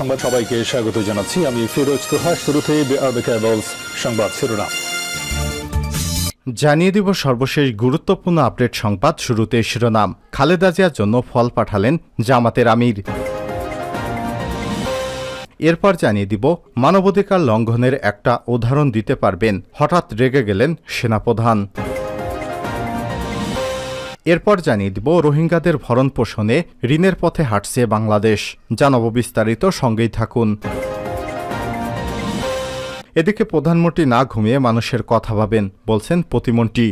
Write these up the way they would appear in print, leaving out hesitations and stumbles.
সংবাদ সবাইকে স্বাগত জানাচ্ছি। আমি ফিরোজ তোহা। শুরুতে সংবাদ শিরোনাম জানিয়ে দিব সর্বশেষ গুরুত্বপূর্ণ আপডেট সংবাদ। শুরুতে শিরোনাম, খালেদা জিয়ার জন্য ফল পাঠালেন জামাতের আমির। এরপর জানিয়ে দিব মানবাধিকার লঙ্ঘনের একটা উদাহরণ দিতে পারবেন, হঠাৎ রেগে গেলেন সেনাপ্রধান। এরপর জানিয়ে দিব রোহিঙ্গাদের ভরণ পোষণে ঋণের পথে হাঁটছে বাংলাদেশ। জানাবো বিস্তারিত, সঙ্গেই থাকুন। এদিকে প্রধানমন্ত্রী না ঘুমিয়ে মানুষের কথা ভাবেন, বলছেন প্রতিমন্ত্রী।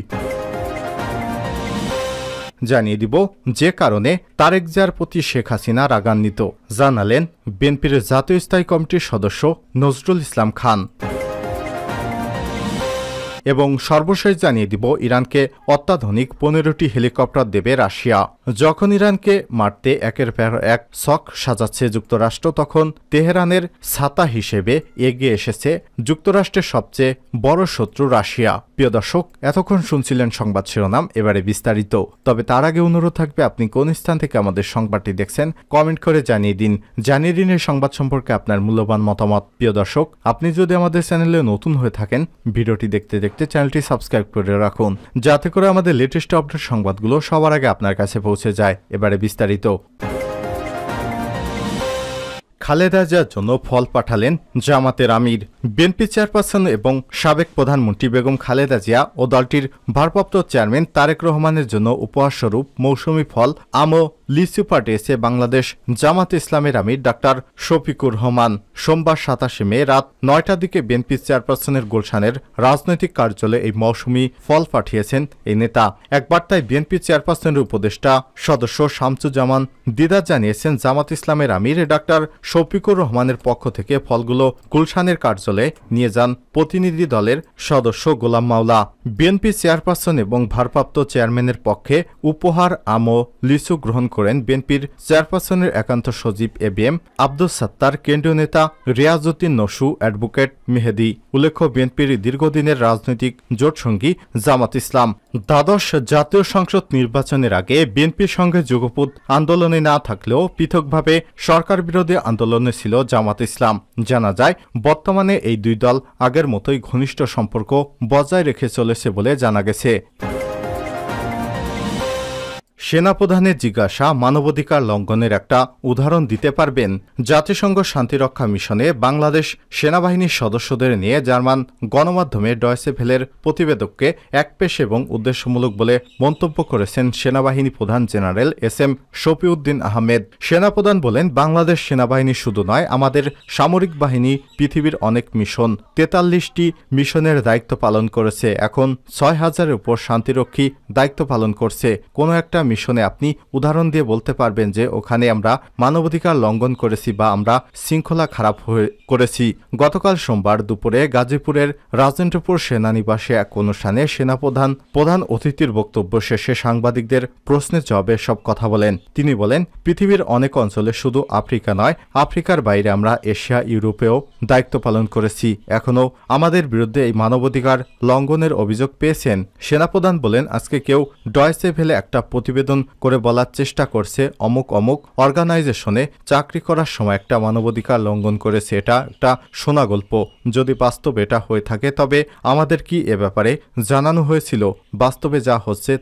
জানিয়ে দিব যে কারণে তারেক জিয়ার প্রতি শেখ হাসিনা রাগান্বিত, জানালেন বিএনপির জাতীয় স্থায়ী কমিটির সদস্য নজরুল ইসলাম খান। এবং সর্বশেষ জানিয়ে দিব ইরানকে অত্যাধুনিক 15টি হেলিকপ্টার দেবে রাশিয়া। যখন ইরানকে মারতে একের পর এক ছক সাজাচ্ছে যুক্তরাষ্ট্র, তখন তেহরানের ছাতা হিসেবে এগিয়ে এসেছে যুক্তরাষ্ট্রের সবচেয়ে বড় শত্রু রাশিয়া। প্রিয় দর্শক, এতক্ষণ শুনছিলেন সংবাদ শিরোনাম, এবারে বিস্তারিত। তবে তার আগে অনুরোধ থাকবে, আপনি কোন স্থান থেকে আমাদের সংবাদটি দেখছেন কমেন্ট করে জানিয়ে দিন। জানিয়ে দিন এই সংবাদ সম্পর্কে আপনার মূল্যবান মতামত। প্রিয় দর্শক, আপনি যদি আমাদের চ্যানেলে নতুন হয়ে থাকেন, ভিডিওটি দেখতে দেখতে চ্যানেলটি সাবস্ক্রাইব করে রাখুন, যাতে করে আমাদের লেটেস্ট আপডেট সংবাদগুলো সবার আগে আপনার কাছে পৌঁছে যায়। এবারে বিস্তারিত। খালেদা জিয়ার জন্য ফল পাঠালেন জামাতের আমির। বিএনপি চেয়ারপারসন এবং সাবেক প্রধানমন্ত্রী বেগম খালেদা জিয়া ও দলটির ভারপ্রাপ্ত চেয়ারম্যান তারেক রহমানের জন্য উপহারস্বরূপ মৌসুমি ফল আম ও লিচু পাঠিয়েছে বাংলাদেশ জামাত ইসলামের আমির ডাক্তার শফিকুর রহমান। সোমবার 27 মে রাত 9টার দিকে বিএনপি চেয়ারপারসনের গুলশানের রাজনৈতিক কার্যালয়ে এই মৌসুমি ফল পাঠিয়েছেন এই নেতা। এক বার্তায় বিএনপি চেয়ারপারসনের উপদেষ্টা সদস্য শামসুজ্জামান দিদার জানিয়েছেন, জামাত ইসলামের আমির ডাক্তার শফিকুর রহমানের পক্ষ থেকে ফলগুলো গুলশানের কার্যালয়ে নিয়ে যান প্রতিনিধি দলের সদস্য গোলাম মাওলা। বিএনপি চেয়ারপারসন এবং ভারপ্রাপ্ত চেয়ারম্যানের পক্ষে উপহার আম ও লিচু গ্রহণ করেন বিএনপির চেয়ারপারসনের একান্ত সচিব এবিএম আব্দুস সাত্তার, কেন্দ্রীয় নেতা রিয়াজউদ্দিন নসু, অ্যাডভোকেট মেহেদি। উল্লেখ্য, বিএনপির দীর্ঘদিনের রাজনৈতিক জোটসঙ্গী জামাত ইসলাম দ্বাদশ জাতীয় সংসদ নির্বাচনের আগে বিএনপির সঙ্গে যুগপৎ আন্দোলনে না থাকলেও পৃথকভাবে সরকার বিরোধী আন্দোলনে ছিল জামাত ইসলাম। জানা যায়, বর্তমানে এই দুই দল আগের মতোই ঘনিষ্ঠ সম্পর্ক বজায় রেখে চলেছে বলে জানা গেছে। সেনাপ্রধানের জিজ্ঞাসা, মানবাধিকার লঙ্ঘনের একটা উদাহরণ দিতে পারবেন? জাতিসংঘ শান্তিরক্ষা মিশনে বাংলাদেশ সেনাবাহিনীর সদস্যদের নিয়ে জার্মান গণমাধ্যমে ডয়েচে ভেলের প্রতিবেদককে একপেশ এবং উদ্দেশ্যমূলক বলে মন্তব্য করেছেন সেনাবাহিনী প্রধান জেনারেল এস.এম. শফিউদ্দিন আহমেদ। সেনাপ্রধান বলেন, বাংলাদেশ সেনাবাহিনী শুধু নয়, আমাদের সামরিক বাহিনী পৃথিবীর অনেক মিশন, 43টি মিশনের দায়িত্ব পালন করেছে। এখন 6,000-এর উপর শান্তিরক্ষী দায়িত্ব পালন করছে। কোনো একটা মিশনে আপনি উদাহরণ দিয়ে বলতে পারবেন যে ওখানে আমরা মানবাধিকার লঙ্ঘন করেছি বা আমরা শৃঙ্খলা খারাপ করেছি? গতকাল সোমবার দুপুরে গাজীপুরের রাজেন্দ্রপুর সেনানিবাসে এক অনুষ্ঠানে সেনাপ্রধান প্রধান অতিথির বক্তব্য শেষে সাংবাদিকদের প্রশ্নের জবাবে সব কথা বলেন। তিনি বলেন, পৃথিবীর অনেক অঞ্চলে, শুধু আফ্রিকা নয়, আফ্রিকার বাইরে আমরা এশিয়া, ইউরোপেও দায়িত্ব পালন করেছি। এখনও আমাদের বিরুদ্ধে এই মানবাধিকার লঙ্ঘনের অভিযোগ পেয়েছেন। সেনাপ্রধান বলেন, আজকে কেউ ডয়েচে ভেলে একটা প্রতিবেদন করে বলার চেষ্টা করছে অমুক অমুক অর্গানাইজেশনে চাকরি করার সময় একটা মানবাধিকার লঙ্ঘন করেছে। এটা একটা শোনা গল্প। যদি বাস্তব এটা হয়ে থাকে, তবে আমাদের কি এ ব্যাপারে জানানো হয়েছিল? বাস্তবে যা হচ্ছে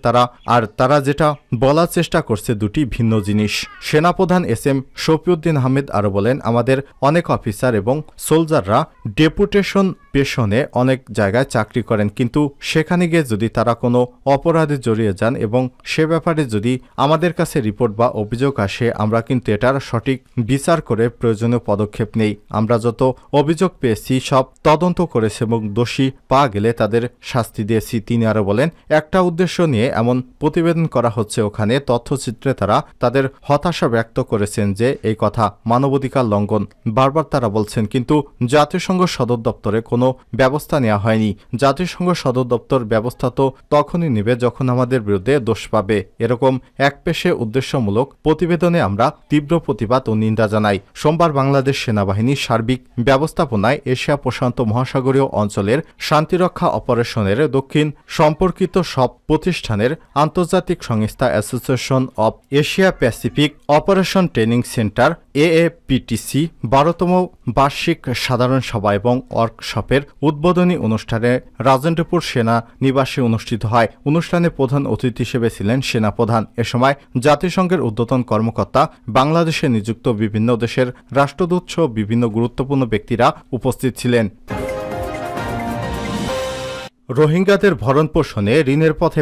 তারা যেটা বলার চেষ্টা করছে দুটি ভিন্ন জিনিস। সেনাপ্রধান এস.এম. শফিউদ্দিন আহমেদ আরো বলেন, আমাদের অনেক অফিসার এবং সোলজাররা ডেপুটেশন পেশনে অনেক জায়গায় চাকরি করেন, কিন্তু সেখানে গিয়ে যদি তারা কোনো অপরাধে জড়িয়ে যান এবং সে ব্যাপারে যদি আমাদের কাছে রিপোর্ট বা অভিযোগ আসে, আমরা কিন্তু এটার সঠিক বিচার করে প্রয়োজনীয় পদক্ষেপ নেই। আমরা যত অভিযোগ পেয়েছি সব তদন্ত করেছে এবং দোষী পাওয়া গেলে তাদের শাস্তি দিয়েছি। তিনি আরো বলেন, একটা উদ্দেশ্য নিয়ে এমন প্রতিবেদন করা হচ্ছে। ওখানে তথ্যচিত্রে তারা তাদের হতাশা ব্যক্ত করেছেন যে এই কথা মানবাধিকার লঙ্ঘন বারবার তারা বলছেন, কিন্তু জাতিসংঘ সদর দপ্তরে কোনো ব্যবস্থা নেওয়া হয়নি। জাতিসংঘ সদর দপ্তর ব্যবস্থা তো তখনই নেবে যখন আমাদের বিরুদ্ধে দোষ পাবে। এরকম এরকম একপেশে উদ্দেশ্যমূলক প্রতিবেদনে আমরা তীব্র প্রতিবাদ ও নিন্দা জানাই। সোমবার বাংলাদেশ সেনাবাহিনীর সার্বিক ব্যবস্থাপনায় এশিয়া প্রশান্ত মহাসাগরীয় অঞ্চলের শান্তিরক্ষা অপারেশনের দক্ষিণ সম্পর্কিত সব প্রতিষ্ঠানের আন্তর্জাতিক সংস্থা association of Asia Pacific operation training centre AAPTC 12তম বার্ষিক সাধারণ সভা এবং ওয়ার্কশপের উদ্বোধনী অনুষ্ঠানে রাজেন্দ্রপুর সেনা নিবাসে অনুষ্ঠিত হয়। অনুষ্ঠানে প্রধান অতিথি হিসেবে ছিলেন সেনাপ্রধান। এ সময় জাতিসংঘের ঊর্ধ্বতন কর্মকর্তা, বাংলাদেশে নিযুক্ত বিভিন্ন দেশের রাষ্ট্রদূত সহ বিভিন্ন গুরুত্বপূর্ণ ব্যক্তিরা উপস্থিত ছিলেন। রোহিঙ্গাদের ভরণপোষণে ঋণের পথে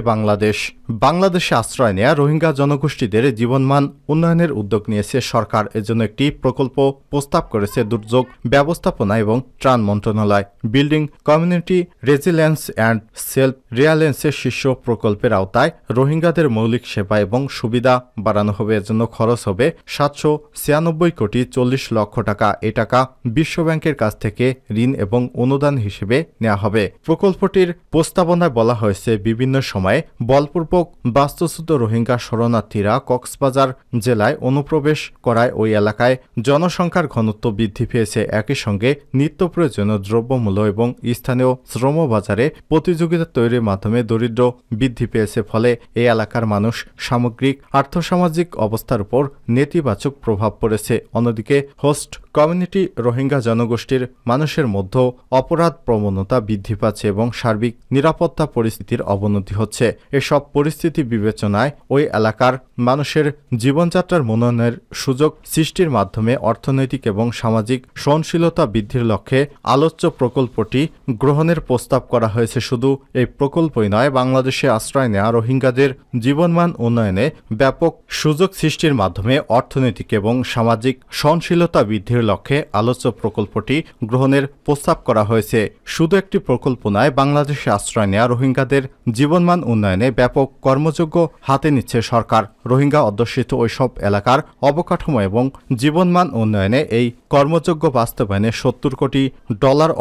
বাংলাদেশে আশ্রয় নেয়া রোহিঙ্গা জনগোষ্ঠীদের জীবনমান উন্নয়নের উদ্যোগ নিয়েছে সরকার। এজন্য একটি প্রকল্প প্রস্তাব করেছে দুর্যোগ ব্যবস্থাপনা এবং ত্রাণ মন্ত্রণালয়। Building community resilience and self রিলায়েন্সের শীর্ষ প্রকল্পের আওতায় রোহিঙ্গাদের মৌলিক সেবা এবং সুবিধা বাড়ানো হবে। এর জন্য খরচ হবে 796 কোটি 40 লক্ষ টাকা। এ টাকা বিশ্বব্যাংকের কাছ থেকে ঋণ এবং অনুদান হিসেবে নেওয়া হবে। প্রকল্পটির প্রস্তাবনায় বলা হয়েছে, বিভিন্ন সময়ে বলপূর্বক বাস্তুচ্যুত রোহিঙ্গা শরণার্থীরা কক্সবাজার জেলায় অনুপ্রবেশ করায় ওই এলাকায় জনসংখ্যার ঘনত্ব বৃদ্ধি পেয়েছে। একই সঙ্গে নিত্য প্রয়োজনীয় দ্রব্যমূল্য এবং স্থানীয় শ্রমবাজারে প্রতিযোগিতা তৈরির মাধ্যমে দরিদ্র বৃদ্ধি পেয়েছে। ফলে এই এলাকার মানুষ সামগ্রিক আর্থসামাজিক অবস্থার উপর নেতিবাচক প্রভাব পড়েছে। অন্যদিকে হোস্ট কমিউনিটি রোহিঙ্গা জনগোষ্ঠীর মানুষের মধ্যে অপরাধ প্রবণতা বৃদ্ধি পাচ্ছে এবং সার্বিক নিরাপত্তা পরিস্থিতির অবনতি হচ্ছে। এসব পরিস্থিতি বিবেচনায় ওই এলাকার মানুষের জীবনযাত্রার উন্নয়নের সুযোগ সৃষ্টির মাধ্যমে অর্থনৈতিক এবং সামাজিক সহনশীলতা বৃদ্ধির লক্ষ্যে আলোচ্য প্রকল্পটি গ্রহণের প্রস্তাব করা হয়েছে। শুধু এই প্রকল্পই নয়, বাংলাদেশে আশ্রয় নেওয়া রোহিঙ্গাদের জীবনমান উন্নয়নে ব্যাপক সুযোগ সৃষ্টির মাধ্যমে অর্থনৈতিক এবং সামাজিক সহনশীলতা বৃদ্ধির লক্ষ্যে আলোচ্য প্রকল্পটি গ্রহণের প্রস্তাব করা হয়েছে। শুধু একটি প্রকল্প নয়, বাংলাদেশে আশ্রয় নেওয়া রোহিঙ্গাদের জীবনমান উন্নয়নে ব্যাপক কর্মযোগ্য হাতে নিচ্ছে সরকার। রোহিঙ্গা অধ্যুষিত ওইসব এলাকার অবকাঠামো এবং জীবনমান উন্নয়নে এই কর্মযোগ্য বাস্তবায়নে $70 কোটি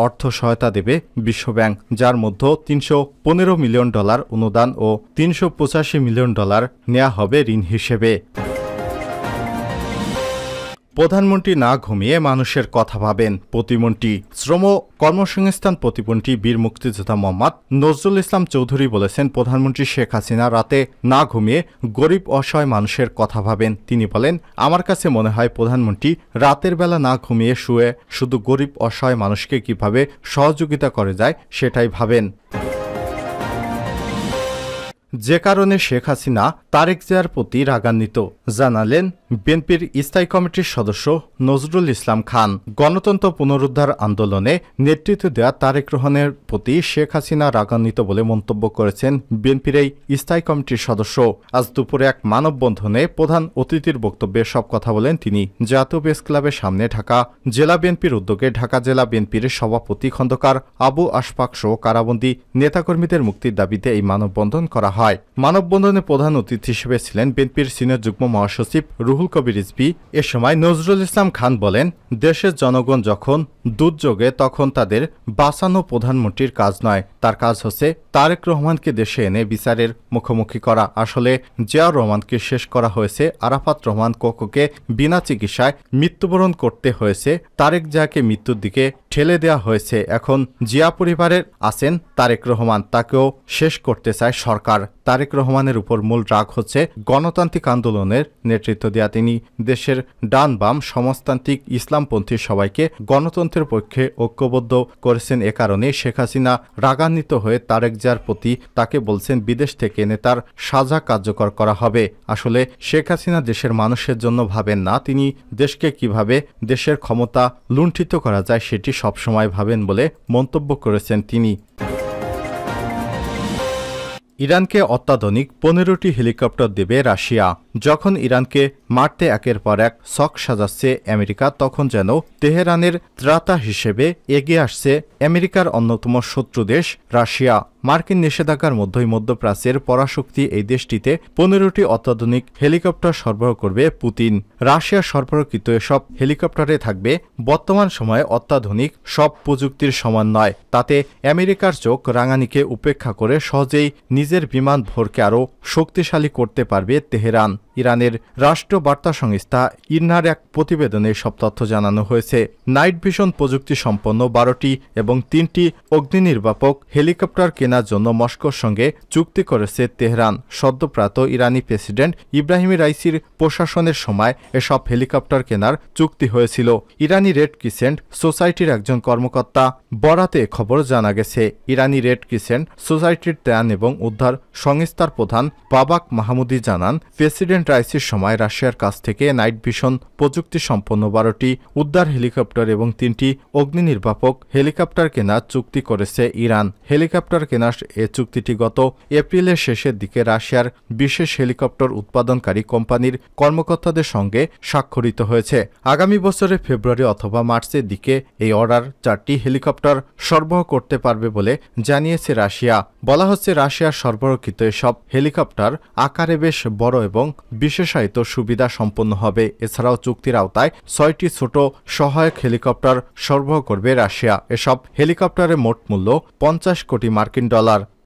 অর্থ সহায়তা দেবে বিশ্বব্যাংক, যার মধ্যে $315 মিলিয়ন অনুদান ও $385 মিলিয়ন নেওয়া হবে ঋণ হিসেবে। প্রধানমন্ত্রী না ঘুমিয়ে মানুষের কথা ভাবেন। প্রতিমন্ত্রী শ্রম কর্মসংস্থান প্রতিমন্ত্রী বীর মুক্তিযোদ্ধা মোহাম্মদ নজরুল ইসলাম চৌধুরী বলেছেন, প্রধানমন্ত্রী শেখ হাসিনা রাতে না ঘুমিয়ে গরিব অসহায় মানুষের কথা ভাবেন। তিনি বলেন, আমার কাছে মনে হয় প্রধানমন্ত্রী রাতের বেলা না ঘুমিয়ে শুয়ে শুধু গরিব অসহায় মানুষকে কিভাবে সহযোগিতা করে যায় সেটাই ভাবেন। যে কারণে শেখ হাসিনা তারেক জিয়ার প্রতি রাগান্বিত, জানালেন বিএনপির স্থায়ী কমিটির সদস্য নজরুল ইসলাম খান। গণতন্ত্র পুনরুদ্ধার আন্দোলনে নেতৃত্ব দেওয়া তারেক রহমানের প্রতি শেখ হাসিনা রাগান্বিত বলে মন্তব্য করেছেন বিএনপির এই স্থায়ী কমিটির সদস্য। আজ দুপুরে এক মানববন্ধনে প্রধান অতিথির বক্তব্যে সব কথা বলেন তিনি। জাতীয় প্রেস ক্লাবের সামনে ঢাকা জেলা বিএনপির উদ্যোগে ঢাকা জেলা বিএনপির সভাপতি খন্দকার আবু আশফাক সহ কারাবন্দী নেতাকর্মীদের মুক্তির দাবিতে এই মানববন্ধন করা হয়। মানববন্ধনে প্রধান অতিথি হিসেবে ছিলেন বিএনপির সিনিয়র যুগ্ম মহাসচিব রুহুল কবির রিজভী। এ সময় নজরুল ইসলাম খান বলেন, দেশের জনগণ যখন দুর্যোগে তখন তাদের বাঁচানো প্রধানমন্ত্রীর কাজ নয়, তার কাজ হচ্ছে তারেক রহমানকে দেশে এনে বিচারের মুখোমুখি করা। আসলে জিয়াউর রহমানকে শেষ করা হয়েছে, আরাফাত রহমান কোকোকে বিনা চিকিৎসায় মৃত্যুবরণ করতে হয়েছে, তারেক জিয়াকে মৃত্যুর দিকে ঠেলে দেওয়া হয়েছে। এখন জিয়া পরিবারের আছেন তারেক রহমান, তাকেও শেষ করতে চায় সরকার। তারেক রহমানের উপর মূল রাগ হচ্ছে গণতান্ত্রিক আন্দোলনের নেতৃত্ব দেওয়া। তিনি দেশের ডান বাম সমাজতান্ত্রিক ইসলামপন্থী সবাইকে গণতন্ত্রের পক্ষে ঐক্যবদ্ধ করেছেন। এ কারণে শেখ হাসিনা রাগান্বিত হয়ে তারেক জিয়ার প্রতি তাকে বলছেন বিদেশ থেকে এনে তার সাজা কার্যকর করা হবে। আসলে শেখ হাসিনা দেশের মানুষের জন্য ভাবেন না, তিনি দেশকে কিভাবে দেশের ক্ষমতা লুণ্ঠিত করা যায় সেটি সবসময় ভাবেন বলে মন্তব্য করেছেন তিনি। ইরানকে অত্যাধুনিক 15টি হেলিকপ্টার দেবে রাশিয়া। যখন ইরানকে মারতে একের পর এক ছক সাজাচ্ছে আমেরিকা, তখন যেন তেহরানের ত্রাতা হিসেবে এগিয়ে আসছে আমেরিকার অন্যতম শত্রু দেশ রাশিয়া। মার্কিন নিষেধাজ্ঞার মধ্যেই মধ্যপ্রাচ্যের পরাশক্তি এই দেশটিতে 15টি অত্যাধুনিক হেলিকপ্টার সরবরাহ করবে পুতিন। রাশিয়ার সরবরাহকৃত এসব হেলিকপ্টারে থাকবে বর্তমান সময়ে অত্যাধুনিক সব প্রযুক্তির সমন্বয়। তাতে আমেরিকার চোখ রাঙানিকে উপেক্ষা করে সহজেই নিজের বিমান ভোরকে আরও শক্তিশালী করতে পারবে তেহরান। ইরানের রাষ্ট্রীয় বার্তা সংস্থা ইরনার এক প্রতিবেদনে সব তথ্য জানানো হয়েছে। নাইট ভিশন প্রযুক্তি সম্পন্ন 12টি এবং 3টি অগ্নিনির্বাপক হেলিকপ্টার কেনার জন্য মস্কোর সঙ্গে চুক্তি করেছে তেহরান। সদ্যপ্রাত ইরানি প্রেসিডেন্ট ইব্রাহিম রাইসির প্রশাসনের সময় এসব হেলিকপ্টার কেনার চুক্তি হয়েছিল। ইরানি রেড ক্রিসেন্ট সোসাইটির একজন কর্মকর্তা বরাতে খবর জানা গেছে। ইরানি রেড ক্রিসেন্ট সোসাইটির ত্রাণ এবং উদ্ধার সংস্থার প্রধান বাবাক মাহমুদি জানান, প্রেসিডেন্ট রাইসির সময় রাশিয়ার কাছ থেকে নাইট ভিশন প্রযুক্তি সম্পন্ন 12টি উদ্ধার হেলিকপ্টার এবং 3টি অগ্নিনির্বাপক হেলিকপ্টার কেনার চুক্তি করেছে ইরান। হেলিকপ্টার কেনার এ চুক্তিটি গত এপ্রিলের শেষের দিকে রাশিয়ার বিশেষ হেলিকপ্টার উৎপাদনকারী কোম্পানির কর্মকর্তাদের সঙ্গে স্বাক্ষরিত হয়েছে। আগামী বছরের ফেব্রুয়ারি অথবা মার্চের দিকে এই অর্ডার 4টি হেলিকপ্টার সরবরাহ করতে পারবে বলে জানিয়েছে রাশিয়া। বলা হচ্ছে, রাশিয়ার সরবরাহকৃত এসব হেলিকপ্টার আকারে বেশ বড় এবং বিশেষায়িত সুবিধা সম্পন্ন হবে। এছাড়াও চুক্তির আওতায় 6টি ছোট সহায়ক হেলিকপ্টার সরবরাহ করবে রাশিয়া। এসব হেলিকপ্টারের মোট মূল্য $50 কোটি।